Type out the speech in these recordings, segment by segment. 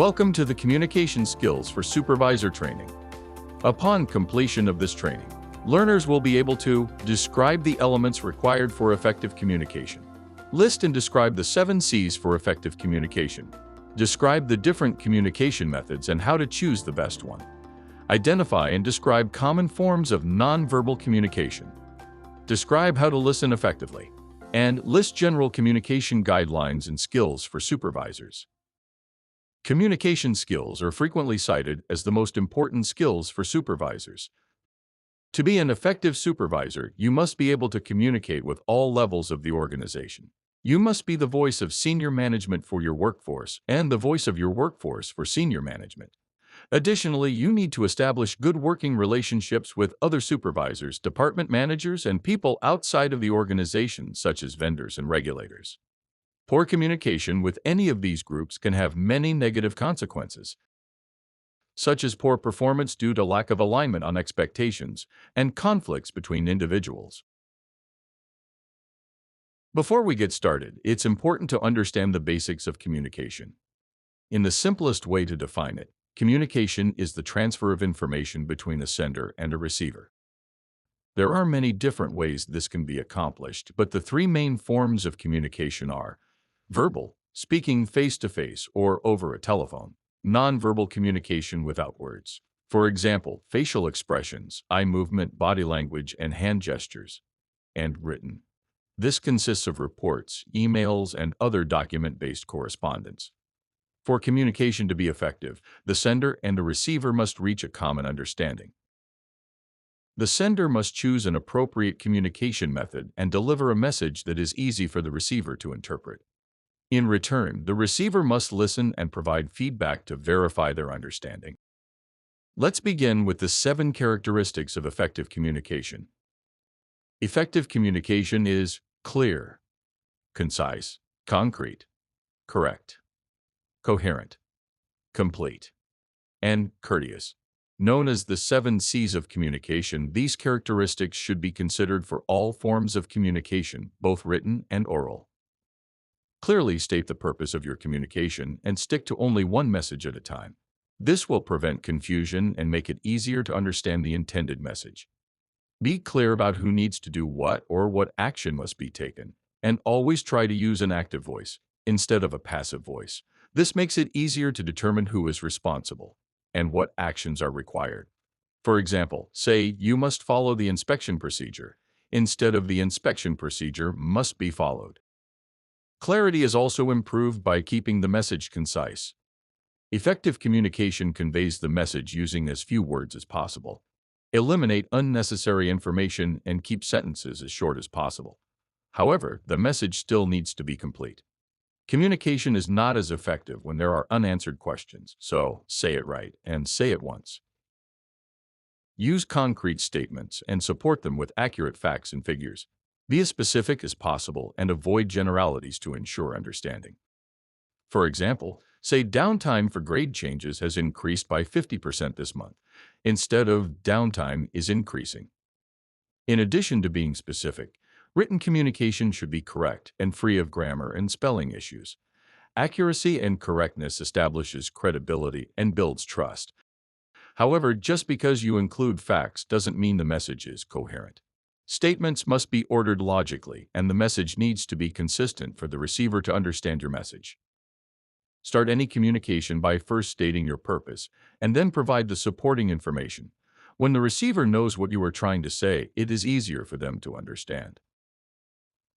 Welcome to the Communication Skills for Supervisor training. Upon completion of this training, learners will be able to describe the elements required for effective communication, list and describe the 7 C's for effective communication, describe the different communication methods and how to choose the best one, identify and describe common forms of nonverbal communication, describe how to listen effectively, and list general communication guidelines and skills for supervisors. Communication skills are frequently cited as the most important skills for supervisors. To be an effective supervisor, you must be able to communicate with all levels of the organization. You must be the voice of senior management for your workforce and the voice of your workforce for senior management. Additionally, you need to establish good working relationships with other supervisors, department managers, and people outside of the organization, such as vendors and regulators. Poor communication with any of these groups can have many negative consequences, such as poor performance due to lack of alignment on expectations and conflicts between individuals. Before we get started, it's important to understand the basics of communication. In the simplest way to define it, communication is the transfer of information between a sender and a receiver. There are many different ways this can be accomplished, but the 3 main forms of communication are verbal, speaking face-to-face or over a telephone; nonverbal communication without words. For example, facial expressions, eye movement, body language, and hand gestures. And written. This consists of reports, emails, and other document-based correspondence. For communication to be effective, the sender and the receiver must reach a common understanding. The sender must choose an appropriate communication method and deliver a message that is easy for the receiver to interpret. In return, the receiver must listen and provide feedback to verify their understanding. Let's begin with the 7 characteristics of effective communication. Effective communication is clear, concise, concrete, correct, coherent, complete, and courteous. Known as the 7 C's of communication, these characteristics should be considered for all forms of communication, both written and oral. Clearly state the purpose of your communication and stick to only one message at a time. This will prevent confusion and make it easier to understand the intended message. Be clear about who needs to do what or what action must be taken, and always try to use an active voice instead of a passive voice. This makes it easier to determine who is responsible and what actions are required. For example, say you must follow the inspection procedure instead of the inspection procedure must be followed. Clarity is also improved by keeping the message concise. Effective communication conveys the message using as few words as possible. Eliminate unnecessary information and keep sentences as short as possible. However, the message still needs to be complete. Communication is not as effective when there are unanswered questions, so say it right and say it once. Use concrete statements and support them with accurate facts and figures. Be as specific as possible and avoid generalities to ensure understanding. For example, say downtime for grade changes has increased by 50% this month, instead of downtime is increasing. In addition to being specific, written communication should be correct and free of grammar and spelling issues. Accuracy and correctness establishes credibility and builds trust. However, just because you include facts doesn't mean the message is coherent. Statements must be ordered logically, and the message needs to be consistent for the receiver to understand your message. Start any communication by first stating your purpose, and then provide the supporting information. When the receiver knows what you are trying to say, it is easier for them to understand.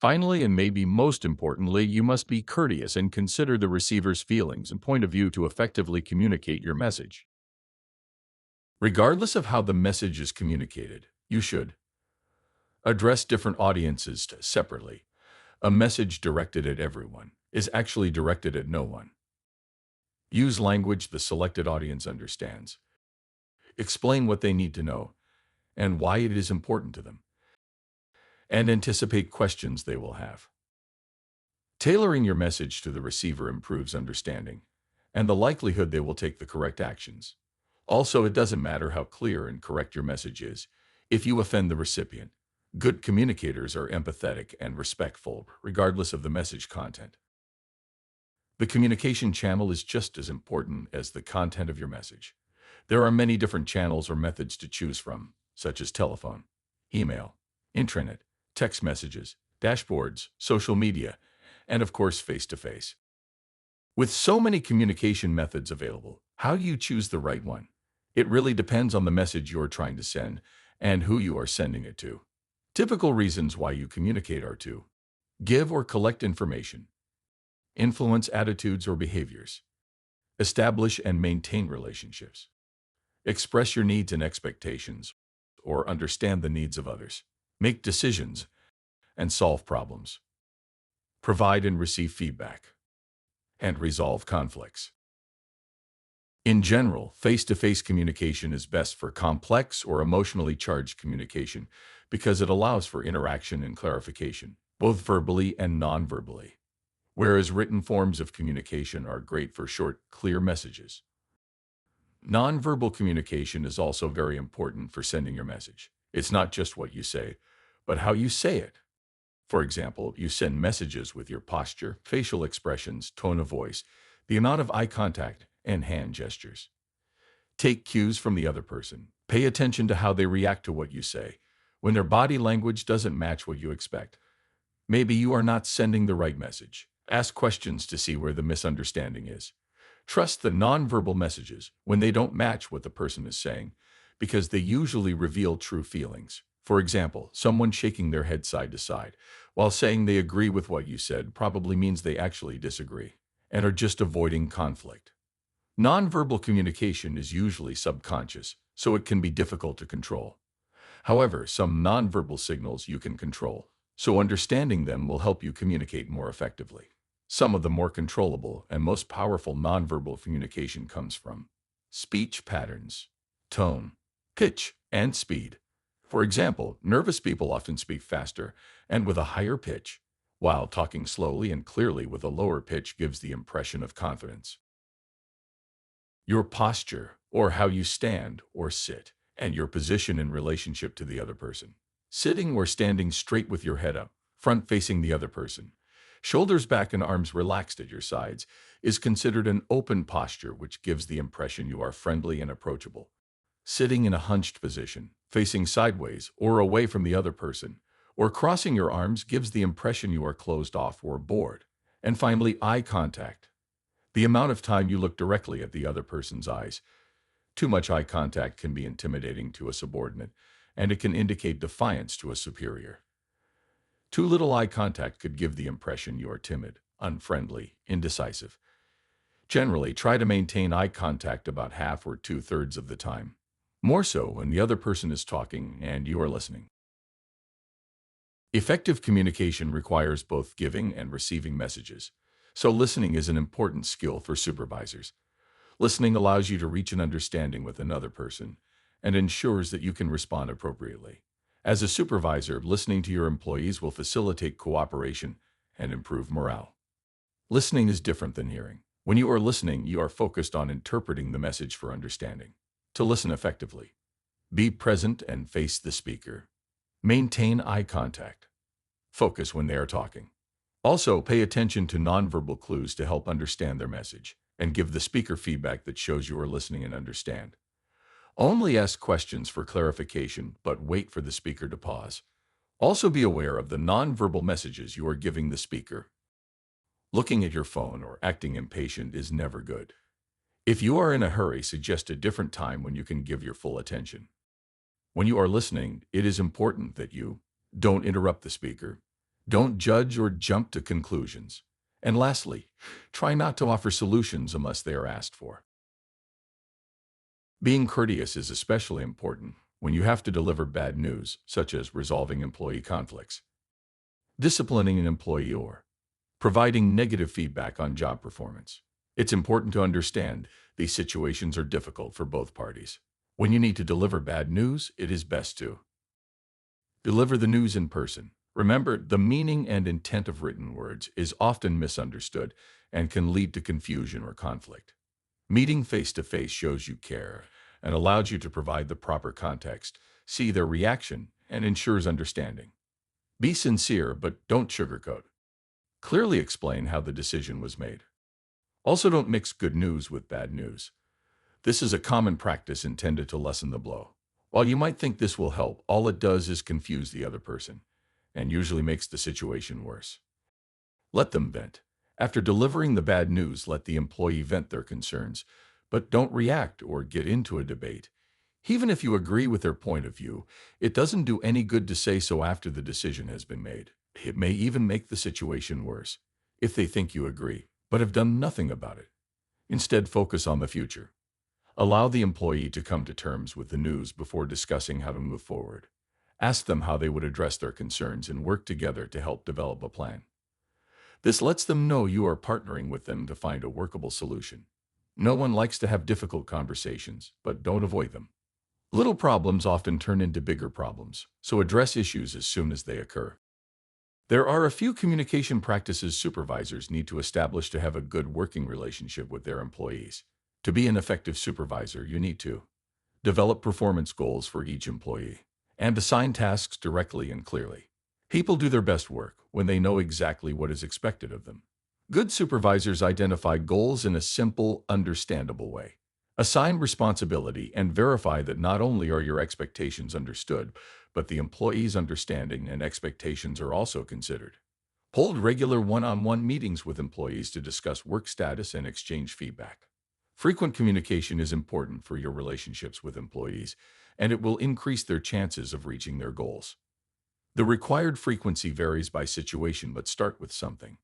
Finally, and maybe most importantly, you must be courteous and consider the receiver's feelings and point of view to effectively communicate your message. Regardless of how the message is communicated, you should address different audiences separately. A message directed at everyone is actually directed at no one. Use language the selected audience understands. Explain what they need to know and why it is important to them, and anticipate questions they will have. Tailoring your message to the receiver improves understanding and the likelihood they will take the correct actions. Also, it doesn't matter how clear and correct your message is if you offend the recipient. Good communicators are empathetic and respectful, regardless of the message content. The communication channel is just as important as the content of your message. There are many different channels or methods to choose from, such as telephone, email, intranet, text messages, dashboards, social media, and of course, face-to-face. With so many communication methods available, how do you choose the right one? It really depends on the message you're trying to send and who you are sending it to. Typical reasons why you communicate are to give or collect information, influence attitudes or behaviors, establish and maintain relationships, express your needs and expectations, or understand the needs of others, make decisions and solve problems, provide and receive feedback, and resolve conflicts. In general, face-to-face communication is best for complex or emotionally charged communication because it allows for interaction and clarification, both verbally and non-verbally, whereas written forms of communication are great for short, clear messages. Nonverbal communication is also very important for sending your message. It's not just what you say, but how you say it. For example, you send messages with your posture, facial expressions, tone of voice, the amount of eye contact, and hand gestures. Take cues from the other person. Pay attention to how they react to what you say. When their body language doesn't match what you expect, maybe you are not sending the right message. Ask questions to see where the misunderstanding is. Trust the nonverbal messages when they don't match what the person is saying, because they usually reveal true feelings. For example, someone shaking their head side to side while saying they agree with what you said probably means they actually disagree and are just avoiding conflict. Nonverbal communication is usually subconscious, so it can be difficult to control. However, some nonverbal signals you can control, so understanding them will help you communicate more effectively. Some of the more controllable and most powerful nonverbal communication comes from speech patterns, tone, pitch, and speed. For example, nervous people often speak faster and with a higher pitch, while talking slowly and clearly with a lower pitch gives the impression of confidence. Your posture, or how you stand or sit, and your position in relationship to the other person. Sitting or standing straight with your head up, front facing the other person, shoulders back and arms relaxed at your sides, is considered an open posture which gives the impression you are friendly and approachable. Sitting in a hunched position, facing sideways or away from the other person, or crossing your arms gives the impression you are closed off or bored. And finally, eye contact. The amount of time you look directly at the other person's eyes. Too much eye contact can be intimidating to a subordinate, and it can indicate defiance to a superior. Too little eye contact could give the impression you are timid, unfriendly, indecisive. Generally, try to maintain eye contact about half or two-thirds of the time. More so when the other person is talking and you are listening. Effective communication requires both giving and receiving messages, so listening is an important skill for supervisors. Listening allows you to reach an understanding with another person and ensures that you can respond appropriately. As a supervisor, listening to your employees will facilitate cooperation and improve morale. Listening is different than hearing. When you are listening, you are focused on interpreting the message for understanding. To listen effectively, be present and face the speaker. Maintain eye contact. Focus when they are talking. Also, pay attention to nonverbal clues to help understand their message, and give the speaker feedback that shows you are listening and understand. Only ask questions for clarification, but wait for the speaker to pause. Also be aware of the nonverbal messages you are giving the speaker. Looking at your phone or acting impatient is never good. If you are in a hurry, suggest a different time when you can give your full attention. When you are listening, it is important that you don't interrupt the speaker, don't judge or jump to conclusions, and lastly, try not to offer solutions unless they are asked for. Being courteous is especially important when you have to deliver bad news, such as resolving employee conflicts, disciplining an employee, or providing negative feedback on job performance. It's important to understand these situations are difficult for both parties. When you need to deliver bad news, it is best to deliver the news in person. Remember, the meaning and intent of written words is often misunderstood and can lead to confusion or conflict. Meeting face-to-face shows you care and allows you to provide the proper context, see their reaction, and ensures understanding. Be sincere, but don't sugarcoat. Clearly explain how the decision was made. Also, don't mix good news with bad news. This is a common practice intended to lessen the blow. While you might think this will help, all it does is confuse the other person and usually makes the situation worse. Let them vent. After delivering the bad news, let the employee vent their concerns, but don't react or get into a debate. Even if you agree with their point of view, it doesn't do any good to say so after the decision has been made. It may even make the situation worse if they think you agree, but have done nothing about it. Instead, focus on the future. Allow the employee to come to terms with the news before discussing how to move forward. Ask them how they would address their concerns and work together to help develop a plan. This lets them know you are partnering with them to find a workable solution. No one likes to have difficult conversations, but don't avoid them. Little problems often turn into bigger problems, so address issues as soon as they occur. There are a few communication practices supervisors need to establish to have a good working relationship with their employees. To be an effective supervisor, you need to develop performance goals for each employee and assign tasks directly and clearly. People do their best work when they know exactly what is expected of them. Good supervisors identify goals in a simple, understandable way. Assign responsibility and verify that not only are your expectations understood, but the employee's understanding and expectations are also considered. Hold regular one-on-one meetings with employees to discuss work status and exchange feedback. Frequent communication is important for your relationships with employees, and it will increase their chances of reaching their goals. The required frequency varies by situation, but start with something.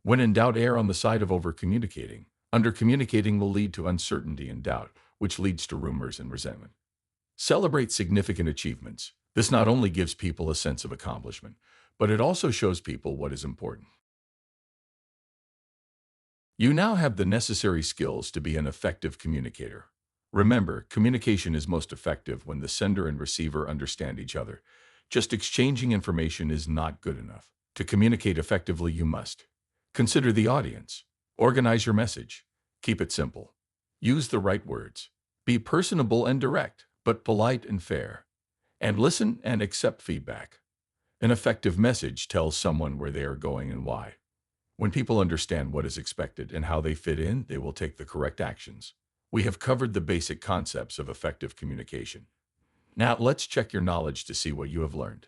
When in doubt, err on the side of over-communicating. Under-communicating will lead to uncertainty and doubt, which leads to rumors and resentment. Celebrate significant achievements. This not only gives people a sense of accomplishment, but it also shows people what is important. You now have the necessary skills to be an effective communicator. Remember, communication is most effective when the sender and receiver understand each other. Just exchanging information is not good enough. To communicate effectively, you must consider the audience. Organize your message. Keep it simple. Use the right words. Be personable and direct, but polite and fair. And listen and accept feedback. An effective message tells someone where they are going and why. When people understand what is expected and how they fit in, they will take the correct actions. We have covered the basic concepts of effective communication. Now let's check your knowledge to see what you have learned.